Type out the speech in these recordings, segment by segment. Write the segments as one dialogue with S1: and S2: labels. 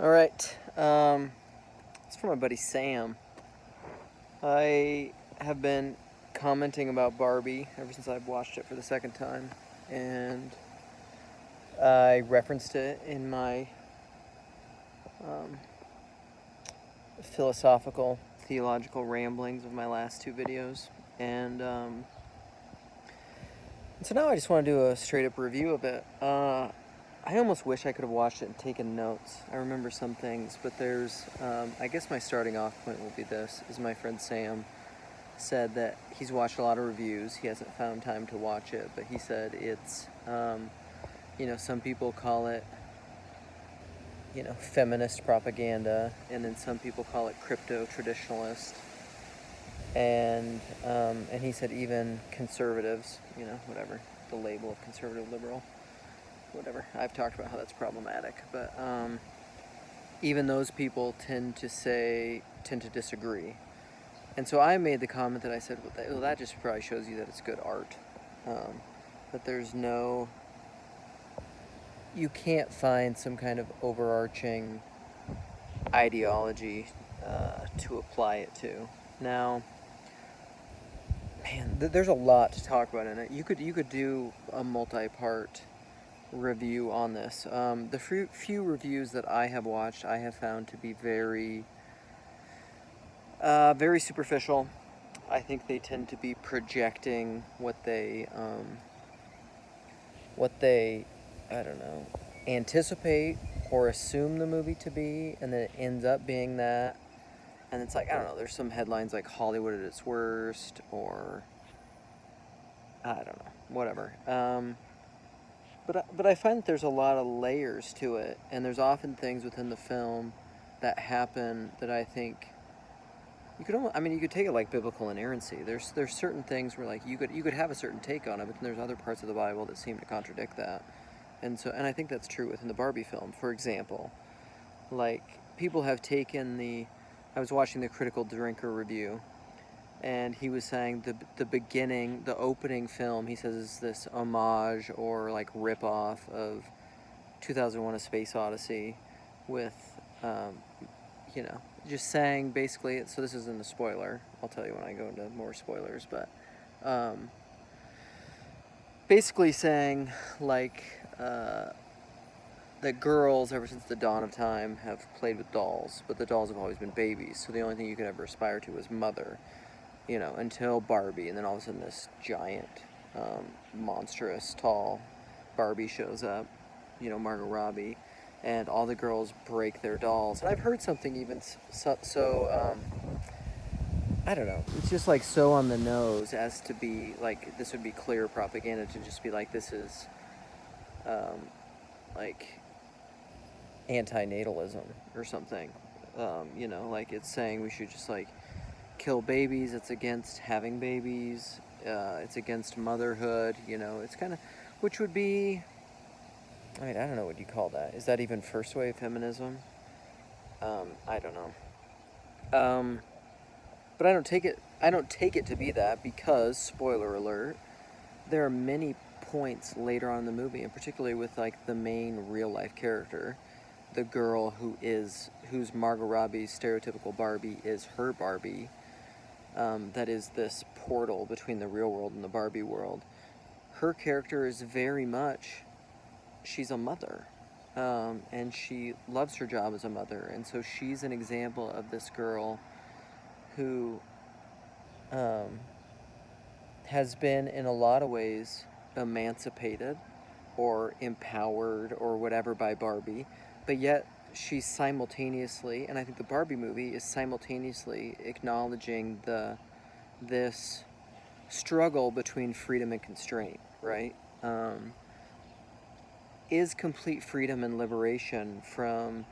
S1: All right. It's from my buddy Sam. I have been commenting about Barbie ever since I've watched it for the second time, and I referenced it in my philosophical, theological ramblings of my last two videos, and so now I just want to do a straight-up review of it. I almost wish I could have watched it and taken notes. I remember some things, but there's, I guess my starting off point will be this, is my friend Sam said that he's watched a lot of reviews. He hasn't found time to watch it, but he said it's, some people call it, feminist propaganda, and then some people call it crypto-traditionalist. And he said even conservatives, whatever, the label of conservative liberal, whatever. I've talked about how that's problematic, but even those people tend to disagree. And so I made the comment that I said, well, that just probably shows you that it's good art. That there's you can't find some kind of overarching ideology to apply it to. Now, man, there's a lot to talk about in it. You could do a multi-part review on this. The few reviews that I have watched, I have found to be very superficial. I think they tend to be projecting what they I don't know, anticipate or assume the movie to be, and then it ends up being that. And it's like, I don't know, there's some headlines like Hollywood at its worst, or I don't know, whatever. But I find that there's a lot of layers to it, and there's often things within the film that happen that I think you could take it like biblical inerrancy. There's certain things where like you could have a certain take on it, but then there's other parts of the Bible that seem to contradict that. And I think that's true within the Barbie film. For example, like people have taken I was watching the Critical Drinker review, and he was saying the opening film, he says, is this homage or like rip-off of 2001: A Space Odyssey with, just saying basically, so this isn't a spoiler, I'll tell you when I go into more spoilers, but basically saying like that girls ever since the dawn of time have played with dolls, but the dolls have always been babies, so the only thing you could ever aspire to is mother, until Barbie, and then all of a sudden this giant, monstrous, tall Barbie shows up, Margot Robbie, and all the girls break their dolls. And I've heard something even I don't know, it's just like so on the nose as to be like, this would be clear propaganda to just be like, this is, like, anti-natalism or something, like it's saying we should just like kill babies, it's against having babies, it's against motherhood, it's kind of, which would be, I don't know what you call that. Is that even first wave feminism? I don't know. But I don't take it to be that, because, spoiler alert, there are many points later on in the movie, and particularly with like the main real life character, the girl who's Margot Robbie's stereotypical Barbie is her Barbie, that is this portal between the real world and the Barbie world. Her character is very much, she's a mother, and she loves her job as a mother, and so she's an example of this girl who has been in a lot of ways emancipated or empowered or whatever by Barbie, but yet she's simultaneously, and I think the Barbie movie is simultaneously acknowledging this struggle between freedom and constraint, right? Is complete freedom and liberation from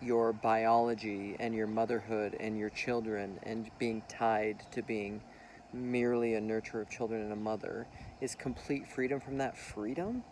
S1: your biology and your motherhood and your children and being tied to being merely a nurturer of children and a mother, is complete freedom from that freedom?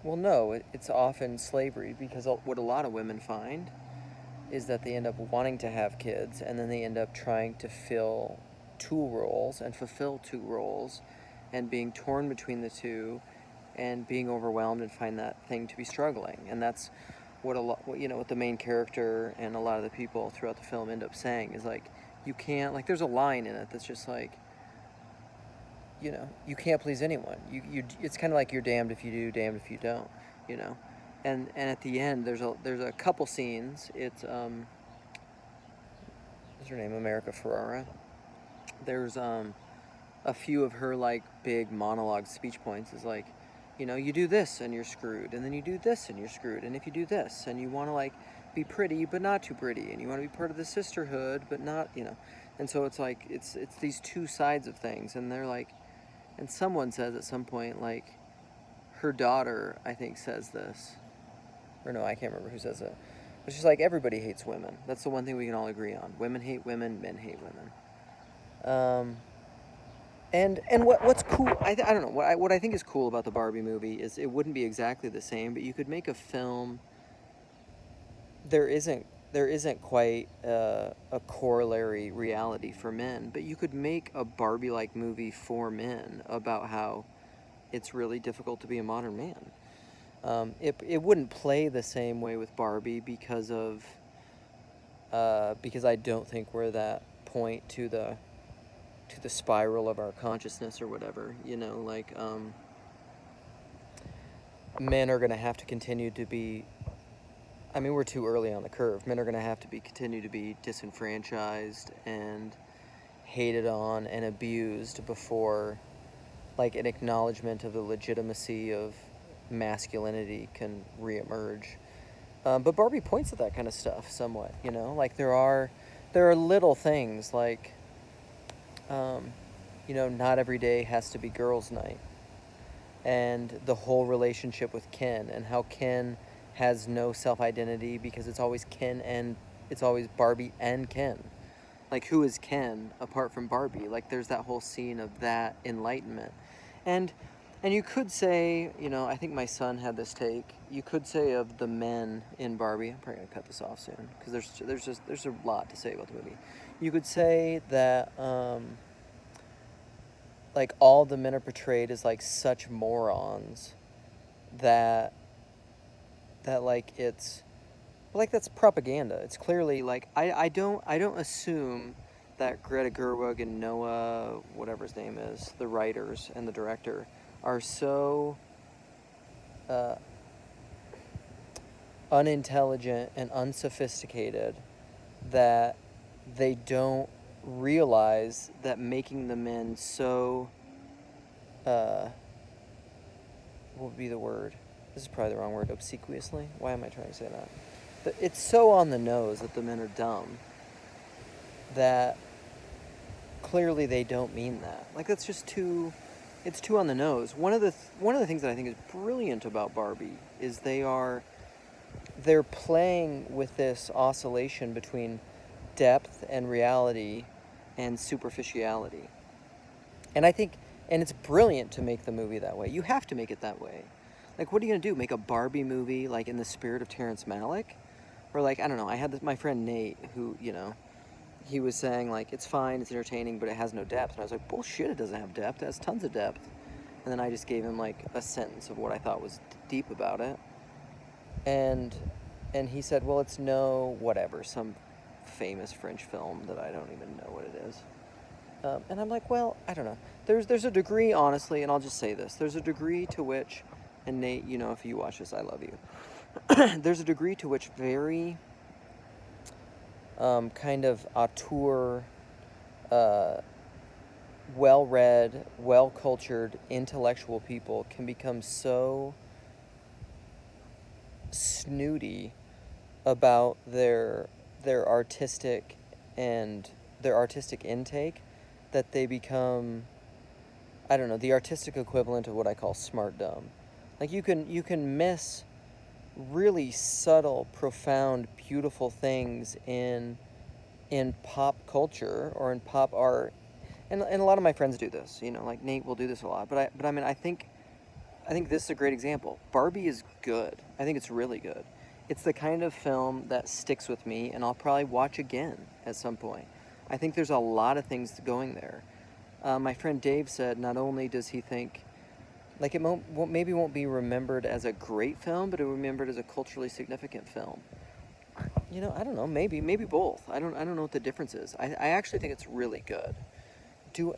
S1: Well, no, it's often slavery, because what a lot of women find is that they end up wanting to have kids, and then they end up trying to fill two roles and fulfill two roles, and being torn between the two, and being overwhelmed, and find that thing to be struggling. And that's what the main character and a lot of the people throughout the film end up saying is like, you can't, like, there's a line in it that's just like, you can't please anyone. It's kind of like you're damned if you do, damned if you don't, you know. And at the end, there's a couple scenes. It's what's her name, America Ferrara. There's a few of her like big monologue speech points is like, you do this and you're screwed, and then you do this and you're screwed, and if you do this and you want to like be pretty but not too pretty, and you want to be part of the sisterhood but not, and so it's like it's these two sides of things, and they're like, and someone says at some point, like, her daughter, I think, says this, or no, I can't remember who says it, but she's like, everybody hates women. That's the one thing we can all agree on. Women hate women, men hate women. And what's cool, I don't know, what I think is cool about the Barbie movie is it wouldn't be exactly the same, but you could make a film. There isn't quite a corollary reality for men, but you could make a Barbie-like movie for men about how it's really difficult to be a modern man. It wouldn't play the same way with Barbie because I don't think we're that point to the spiral of our consciousness or whatever, like, men are going to have to continue to be, I mean, we're too early on the curve. Men are going to have to continue to be disenfranchised and hated on and abused before, like, an acknowledgement of the legitimacy of masculinity can reemerge. But Barbie points at that kind of stuff somewhat, like there are little things like, not every day has to be girls' night. And the whole relationship with Ken, and how Ken has no self-identity because it's always Barbie and Ken. Like, who is Ken apart from Barbie? Like, there's that whole scene of that enlightenment. And you could say, I think my son had this take, you could say of the men in Barbie, I'm probably going to cut this off soon, because there's a lot to say about the movie. You could say that, like, all the men are portrayed as, like, such morons that like, it's, like, that's propaganda. It's clearly, like, I don't assume that Greta Gerwig and Noah, whatever his name is, the writers and the director, are so unintelligent and unsophisticated that they don't realize that making the men so, what would be the word? This is probably the wrong word, obsequiously? Why am I trying to say that? It's so on the nose that the men are dumb that clearly they don't mean that. Like, that's just too on the nose. One of the things that I think is brilliant about Barbie is they're playing with this oscillation between depth and reality and superficiality. And I think, and it's brilliant to make the movie that way. You have to make it that way. Like, what are you going to do? Make a Barbie movie, like, in the spirit of Terrence Malick? Or, like, I don't know, I had my friend Nate, who, he was saying, like, it's fine, it's entertaining, but it has no depth. And I was like, bullshit, it doesn't have depth. It has tons of depth. And then I just gave him, like, a sentence of what I thought was deep about it. And he said, well, it's whatever, some famous French film that I don't even know what it is. And I'm like, well, I don't know. There's a degree, honestly, and I'll just say this. There's a degree to which, and Nate, if you watch this, I love you. There's a degree to which very kind of auteur, well-read, well-cultured, intellectual people can become so snooty about their artistic intake that they become, I don't know, the artistic equivalent of what I call smart dumb. Like, you can miss really subtle, profound, beautiful things in pop culture or in pop art, and a lot of my friends do this. Like Nate will do this a lot. But I mean, I think this is a great example. Barbie is good. I think it's really good. It's the kind of film that sticks with me, and I'll probably watch again at some point. I think there's a lot of things going there. My friend Dave said not only does he think Like maybe won't be remembered as a great film, but it will be remembered as a culturally significant film. You know, I don't know. Maybe both. I don't know what the difference is. I actually think it's really good.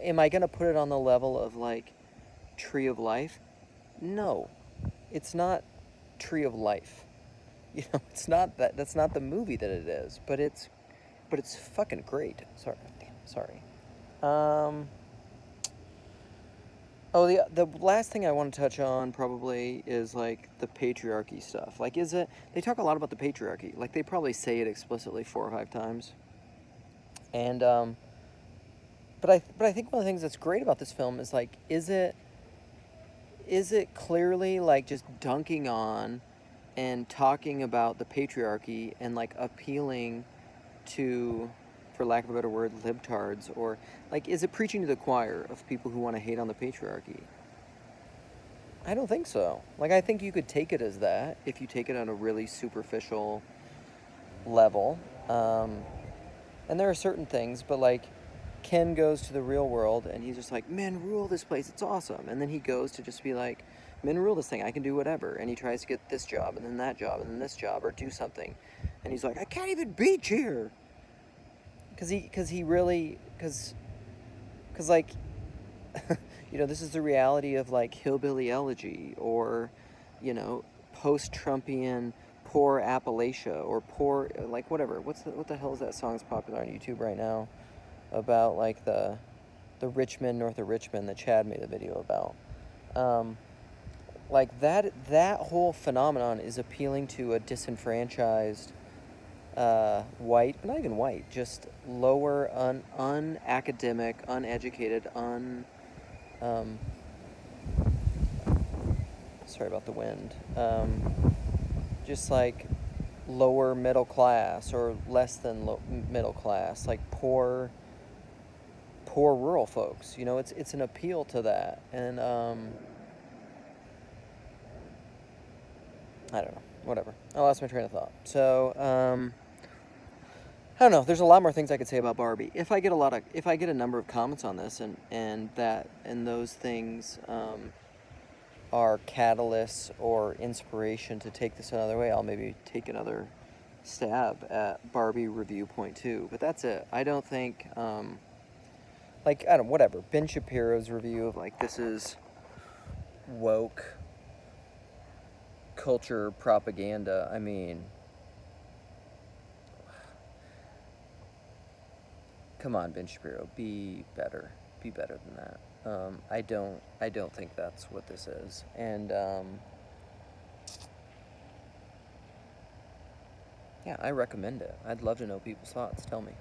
S1: Am I gonna put it on the level of like Tree of Life? No, it's not Tree of Life. You know, it's not that. That's not the movie that it is. But it's fucking great. Sorry, damn, sorry. Um. Oh, the last thing I want to touch on probably is like the patriarchy stuff. Like, is it? They talk a lot about the patriarchy. Like, they probably say it explicitly 4 or 5 times. And but I think one of the things that's great about this film is like, is it clearly like just dunking on and talking about the patriarchy and like appealing to, for lack of a better word, libtards, or like, is it preaching to the choir of people who want to hate on the patriarchy? I don't think so. Like, I think you could take it as that if you take it on a really superficial level. And there are certain things, but like, Ken goes to the real world and he's just like, men rule this place, it's awesome. And then he goes to just be like, men rule this thing, I can do whatever. And he tries to get this job and then that job and then this job or do something. And he's like, I can't even beach here. Because like, this is the reality of like hillbilly elegy, or, post-Trumpian poor Appalachia, or poor, like, whatever. What the hell is that song that's popular on YouTube right now about like the Richmond, north of Richmond, that Chad made a video about? Like that whole phenomenon is appealing to a disenfranchised white, but not even white, just lower, unacademic, uneducated, um, sorry about the wind, just like lower middle class, or less than middle class, like poor rural folks. It's an appeal to that, and I don't know, whatever. I lost my train of thought. So I don't know. There's a lot more things I could say about Barbie. If I get a number of comments on this, and those things are catalysts or inspiration to take this another way, I'll maybe take another stab at Barbie review point 2. But that's it. I don't think like, I don't, whatever. Ben Shapiro's review of like, this is woke culture propaganda. I mean, come on, Ben Shapiro, be better. Be better than that. I don't think that's what this is. And yeah, I recommend it. I'd love to know people's thoughts. Tell me.